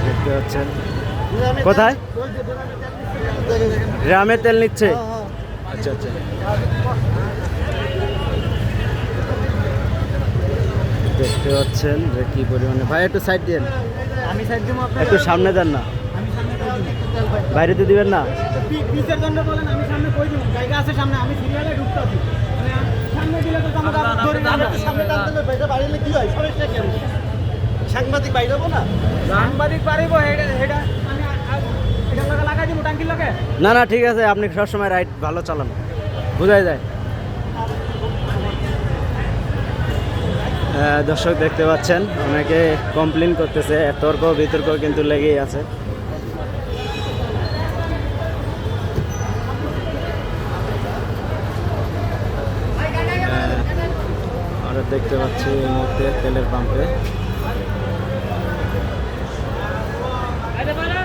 দেখতে পাচ্ছেন কোথায় ড্রামে তেল নিচ্ছে। আচ্ছা আচ্ছা, দেখতে পাচ্ছেন যে কি পরিমাণে। ভাই একটু সাইড দেন, আমি সাইড দিব, একটু সামনে দেন না, আমি সামনে কই দিব, বাইরে তো দিবেন না। পিসের জন্য বলেন, আমি সামনে কই দিব, জায়গা আছে সামনে, আমি সিরিয়ালে ঢুকতে আছি, সামনে দিলে তো আমরা ধরে না। সামনে টানতে হবে, বাইরে বাড়িলে কি হয়, সমস্যা কি? সাংবাদিক বাইরে হবো না, সাংবাদিক পারিব, হেডা হেডা আমি এটা লাগা লাগাই দিব টাঙ্কির লগে। না না ঠিক আছে, আপনি সবসময় রাইড ভালো চালান, বোঝাই যায়। দর্শক দেখতে পাচ্ছেন অনেকে কমপ্লেন করতেছে, তর্ক বিতর্ক কিন্তু লেগেই আছে। আমরা দেখতে পাচ্ছি এই মুহূর্তে তেলের পাম্পে